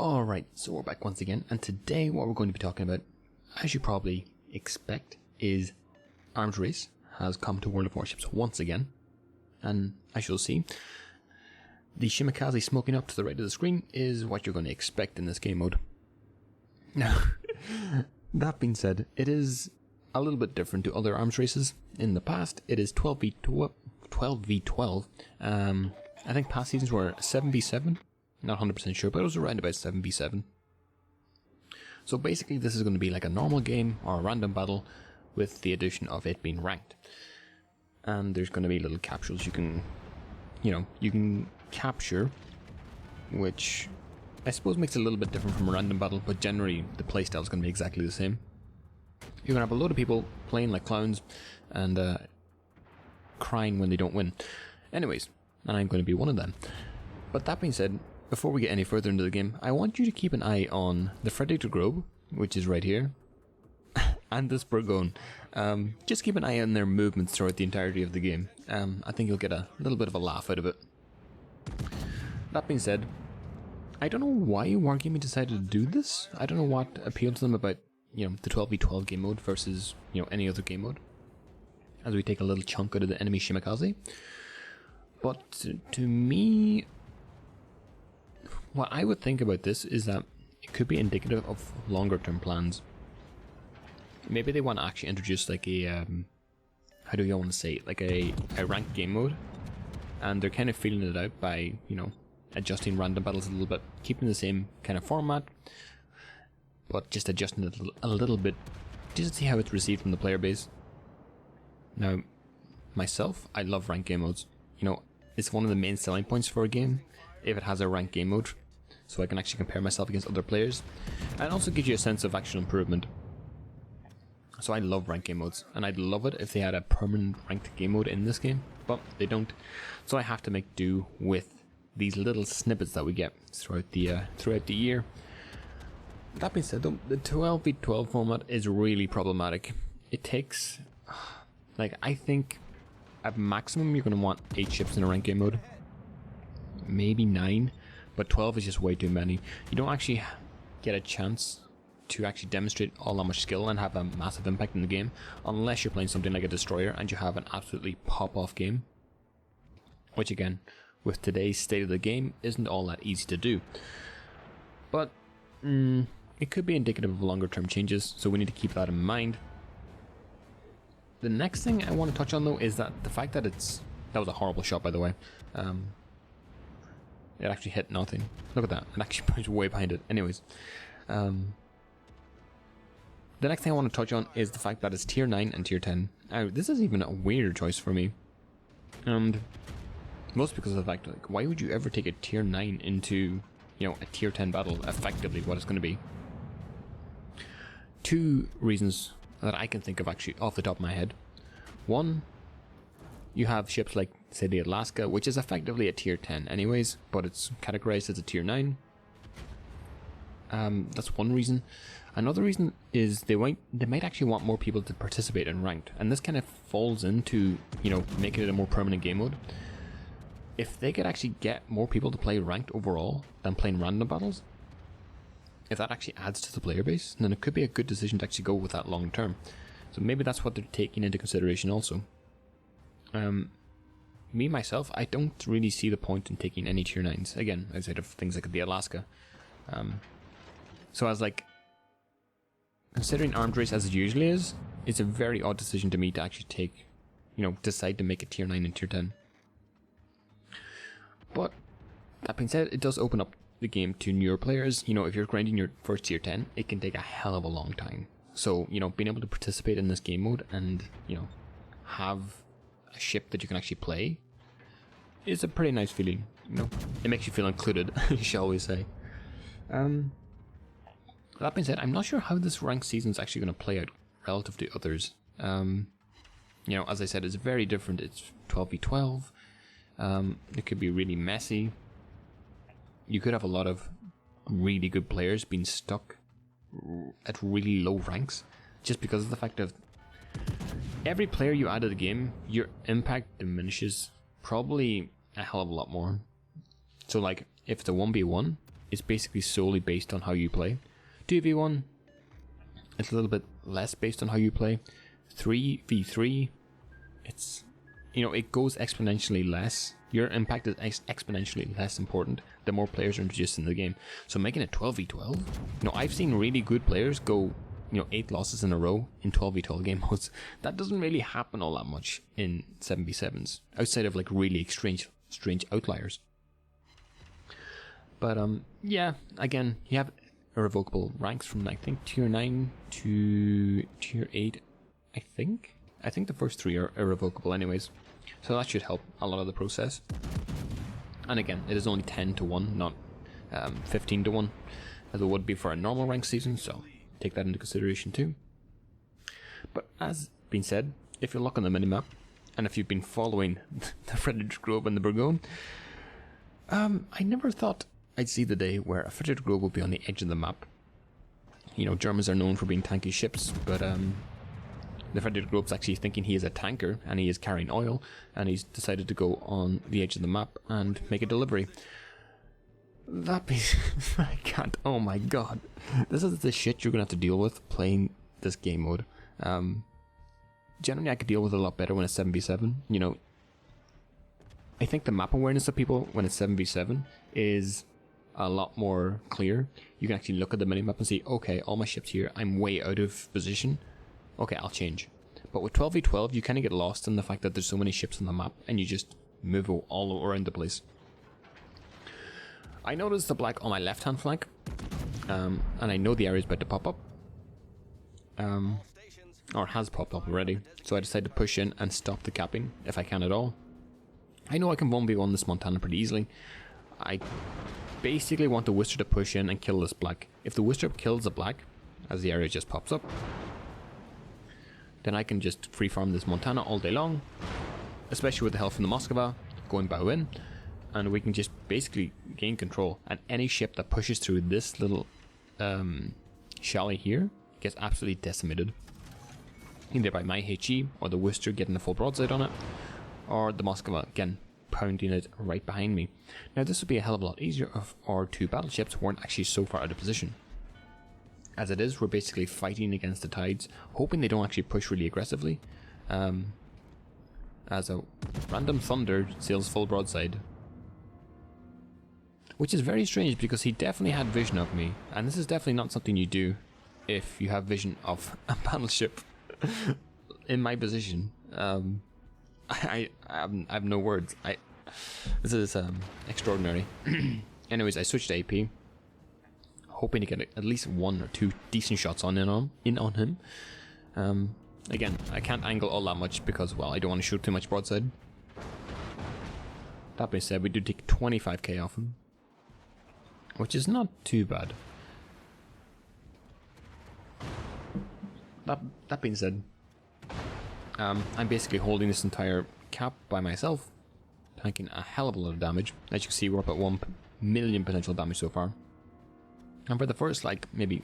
Alright, so we're back once again, and today what we're going to be talking about, as you probably expect, is Arms Race has come to World of Warships once again, and as you'll see, the Shimakaze smoking up to the right of the screen is what you're going to expect in this game mode. Now, that being said, it is a little bit different to other arms races. In the past, it is 12v12. I think past seasons were 7v7. Not 100% sure, but it was around about 7v7. So basically this is going to be like a normal game or a random battle with the addition of it being ranked. And there's going to be little capsules you can capture, which I suppose makes it a little bit different from a random battle, but generally the playstyle is going to be exactly the same. You're going to have a load of people playing like clowns and crying when they don't win. Anyways, and I'm going to be one of them. But that being said, before we get any further into the game, I want you to keep an eye on the Predator Globe, which is right here, and the Spurgone. Just keep an eye on their movements throughout the entirety of the game. I think you'll get a little bit of a laugh out of it. That being said, I don't know why Wargaming decided to do this. I don't know what appealed to them about, the 12v12 game mode versus, any other game mode. As we take a little chunk out of the enemy Shimakaze. But to me, what I would think about this is that it could be indicative of longer term plans. Maybe they want to actually introduce like a, how do you want to say it, like a ranked game mode. And they're kind of feeling it out by, adjusting random battles a little bit, keeping the same kind of format, but just adjusting it a little bit, just to see how it's received from the player base. Now, myself, I love ranked game modes. It's one of the main selling points for a game, if it has a ranked game mode, so I can actually compare myself against other players, and it also gives you a sense of actual improvement. So I love ranked game modes, and I'd love it if they had a permanent ranked game mode in this game, but they don't, so I have to make do with these little snippets that we get throughout the year. That being said though, the 12v12 format is really problematic. It takes, I think at maximum you're going to want 8 ships in a ranked game mode. Maybe 9, but 12 is just way too many. You don't actually get a chance to actually demonstrate all that much skill and have a massive impact in the game unless you're playing something like a destroyer and you have an absolutely pop-off game, which again, with today's state of the game, isn't all that easy to do. But it could be indicative of longer term changes, so we need to keep that in mind. The next thing I want to touch on though is that the fact that that was a horrible shot, by the way. It actually hit nothing. Look at that. It actually punched way behind it. Anyways. The next thing I want to touch on is the fact that it's tier 9 and tier 10. Now, this is even a weirder choice for me. And mostly because of the fact, why would you ever take a tier 9 into, a tier 10 battle, effectively what it's going to be? 2 reasons that I can think of actually off the top of my head. One, you have ships like, say, the Alaska, which is effectively a tier 10 anyways, but it's categorized as a tier 9. That's one reason. Another reason is they might actually want more people to participate in ranked, and this kind of falls into, making it a more permanent game mode. If they could actually get more people to play ranked overall than playing random battles, if that actually adds to the player base, then it could be a good decision to actually go with that long term. So maybe that's what they're taking into consideration also. Me, myself, I don't really see the point in taking any tier 9s, again, outside of things like the Alaska. So as considering Arms Race as it usually is, it's a very odd decision to me to actually take, decide to make a tier 9 and tier 10. But, that being said, it does open up the game to newer players. If you're grinding your first tier 10, it can take a hell of a long time. So, being able to participate in this game mode and, have a ship that you can actually play is a pretty nice feeling. It makes you feel included, shall we say. That being said, I'm not sure how this ranked season is actually going to play out relative to others. As I said, it's very different. It's 12v12. It could be really messy. You could have a lot of really good players being stuck at really low ranks just because of the fact of every player you add to the game, your impact diminishes probably a hell of a lot more. So if it's a 1v1, is basically solely based on how you play. 2v1, it's a little bit less based on how you play. 3v3, it's, you know, it goes exponentially less. Your impact is exponentially less important the more players are introduced in the game. So making it 12v12, you know, I've seen really good players go, you know, 8 losses in a row in 12v12 game modes. That doesn't really happen all that much in 7v7s, outside of like really strange outliers. But yeah, again, you have irrevocable ranks from I think tier 9 to tier 8. I think the first 3 are irrevocable anyways, so that should help a lot of the process. And again, it is only 10 to 1, not 15 to 1 as it would be for a normal rank season, so take that into consideration too. But as been said, if you look on the minimap, and if you've been following the Frederick Grove and the Burgoyne, I never thought I'd see the day where a Frederick Grove would be on the edge of the map. You know, Germans are known for being tanky ships, but the Frederick Grove's actually thinking he is a tanker and he is carrying oil, and he's decided to go on the edge of the map and make a delivery. That be I can't. Oh my god, this is the shit you're gonna have to deal with playing this game mode. Generally, I could deal with it a lot better when it's 7v7. You know, I think the map awareness of people when it's 7v7 is a lot more clear. You can actually look at the minimap and see, okay, all my ships here, I'm way out of position. Okay, I'll change. But with 12v12, you kind of get lost in the fact that there's so many ships on the map and you just move all around the place. I noticed the black on my left-hand flank, and I know the area is about to pop up, or has popped up already, so I decided to push in and stop the capping if I can at all. I know I can 1v1 this Montana pretty easily. I basically want the Worcester to push in and kill this black. If the Worcester kills the black, as the area just pops up, then I can just free farm this Montana all day long, especially with the help from the Moskva going bow in, and we can just basically gain control. And any ship that pushes through this little chalet here gets absolutely decimated, either by my HE or the Worcester getting a full broadside on it, or the Moskva again pounding it right behind me. Now this would be a hell of a lot easier if our 2 battleships weren't actually so far out of position. As it is, we're basically fighting against the tides, hoping they don't actually push really aggressively. As a random thunder sails full broadside, which is very strange because he definitely had vision of me, and this is definitely not something you do if you have vision of a battleship in my position. I have no words. This is extraordinary. Anyways, I switched to AP, hoping to get at least 1 or 2 decent shots in on him. Again, I can't angle all that much because, well, I don't want to shoot too much broadside. That being said, we do take 25k off him, which is not too bad. That being said, I'm basically holding this entire cap by myself, tanking a hell of a lot of damage. As you can see, we're up at 1 million potential damage so far. And for the first, like, maybe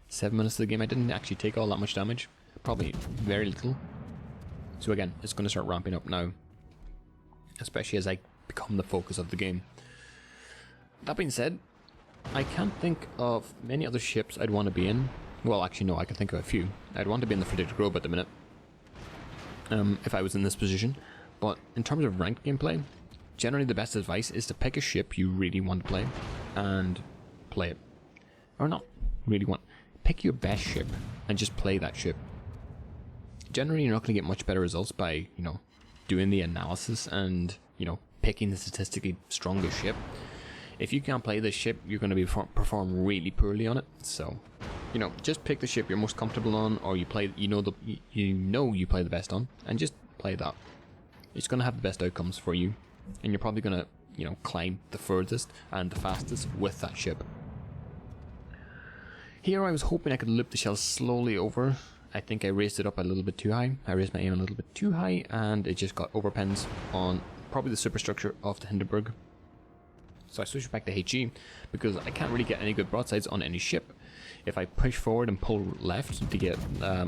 7 minutes of the game, I didn't actually take all that much damage. Probably very little. So again, it's going to start ramping up now, especially as I become the focus of the game. That being said, I can't think of many other ships I'd want to be in. Well, actually no, I can think of a few. I'd want to be in the Frederick Grove at the minute, if I was in this position. But in terms of ranked gameplay, generally the best advice is to pick a ship you really want to play and play it. Or not really want. Pick your best ship and just play that ship. Generally, you're not going to get much better results by, you know, doing the analysis and, you know, picking the statistically strongest ship. If you can't play this ship, you're going to be perform really poorly on it. So, you know, just pick the ship you're most comfortable on, or you play, you know you play the best on, and just play that. It's going to have the best outcomes for you, and you're probably going to, you know, climb the furthest and the fastest with that ship. Here I was hoping I could loop the shell slowly over. I think I raised it up a little bit too high. I raised my aim a little bit too high, and it just got overpens on probably the superstructure of the Hindenburg. So I switched back to HE because I can't really get any good broadsides on any ship. If I push forward and pull left to get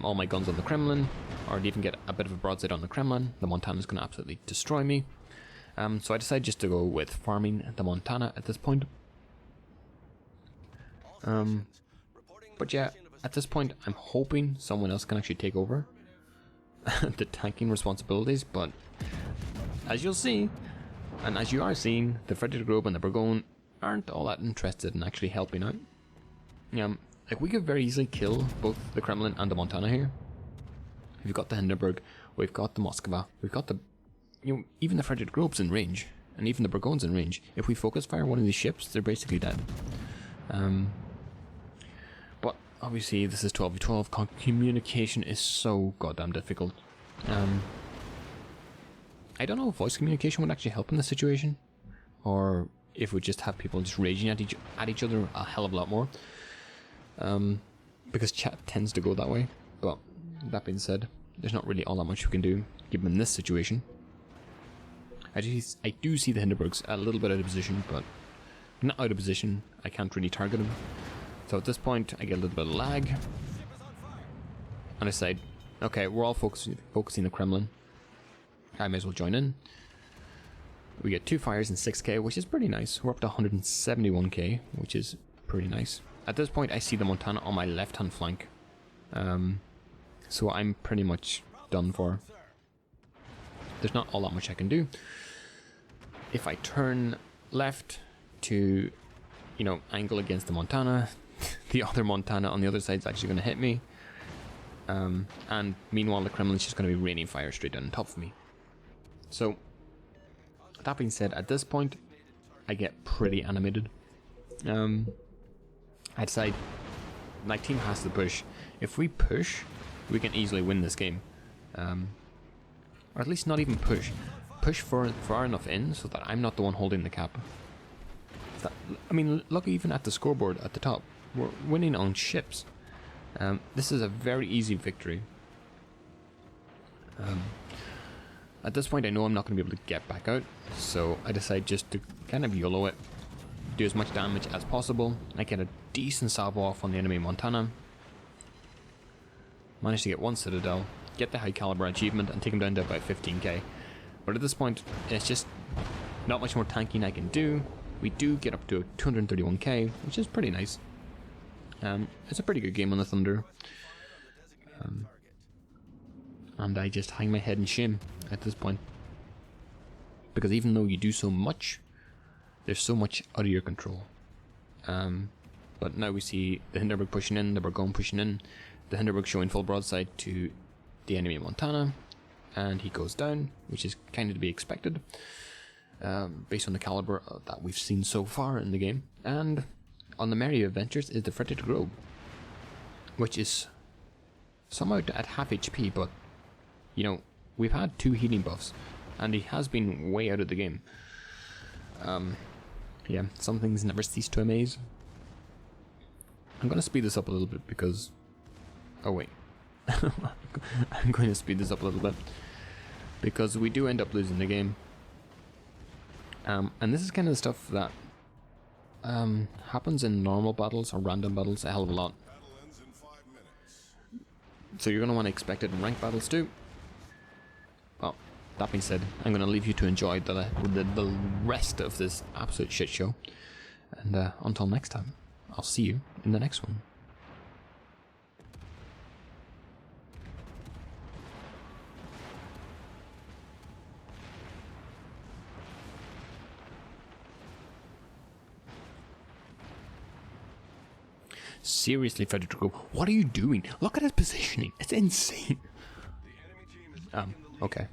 all my guns on the Kremlin, or to even get a bit of a broadside on the Kremlin, the Montana is going to absolutely destroy me. So I decided just to go with farming the Montana at this point. But yeah, at this point, I'm hoping someone else can actually take over the tanking responsibilities, but as you'll see, and as you are seeing, the Frederick Grove and the Burgoyne aren't all that interested in actually helping out. Like, we could very easily kill both the Kremlin and the Montana here. We've got the Hindenburg, we've got the Moskva, we've got the, even the Frederick Grove's in range, and even the Burgoyne's in range. If we focus fire one of these ships, they're basically dead. But obviously this is 12v12, communication is so goddamn difficult. I don't know if voice communication would actually help in this situation, or if we just have people just raging at each other a hell of a lot more. Because chat tends to go that way. But that being said, there's not really all that much we can do given in this situation. I do see the Hindenburgs a little bit out of position, but not out of position. I can't really target them. So at this point, I get a little bit of lag, and I decide, okay, we're all focusing the Kremlin. I may as well join in. We get 2 fires and 6k, which is pretty nice. We're up to 171k, which is pretty nice. At this point, I see the Montana on my left-hand flank. So I'm pretty much done for. There's not all that much I can do. If I turn left to, angle against the Montana, the other Montana on the other side is actually going to hit me. And meanwhile, the Kremlin's just going to be raining fire straight down on top of me. So, that being said, at this point, I get pretty animated. I decide my team has to push. If we push, we can easily win this game. Or at least not even push. Push far enough in so that I'm not the one holding the cap. Look even at the scoreboard at the top. We're winning on ships. This is a very easy victory. At this point I know I'm not going to be able to get back out, so I decide just to kind of YOLO it. Do as much damage as possible. I get a decent salvo off on the enemy Montana. Manage to get 1 Citadel, get the high caliber achievement, and take him down to about 15k. But at this point, it's just not much more tanking I can do. We do get up to 231k, which is pretty nice. It's a pretty good game on the Thunder. And I just hang my head in shame at this point. Because even though you do so much, there's so much out of your control. But now we see the Hindenburg pushing in, the Burgoyne pushing in, the Hindenburg showing full broadside to the enemy Montana, and he goes down, which is kind of to be expected, based on the caliber that we've seen so far in the game. And on the Merry Adventures is the Frederick Grove, which is somehow at half HP, but we've had 2 healing buffs, and he has been way out of the game. Yeah, some things never cease to amaze. I'm going to speed this up a little bit because... Oh wait. I'm going to speed this up a little bit because we do end up losing the game. And this is kind of the stuff that happens in normal battles or random battles a hell of a lot. So you're going to want to expect it in ranked battles too. Well, that being said, I'm going to leave you to enjoy the rest of this absolute shit show. And until next time, I'll see you in the next one. Seriously, Frederick Grove, what are you doing? Look at his positioning. It's insane. Okay.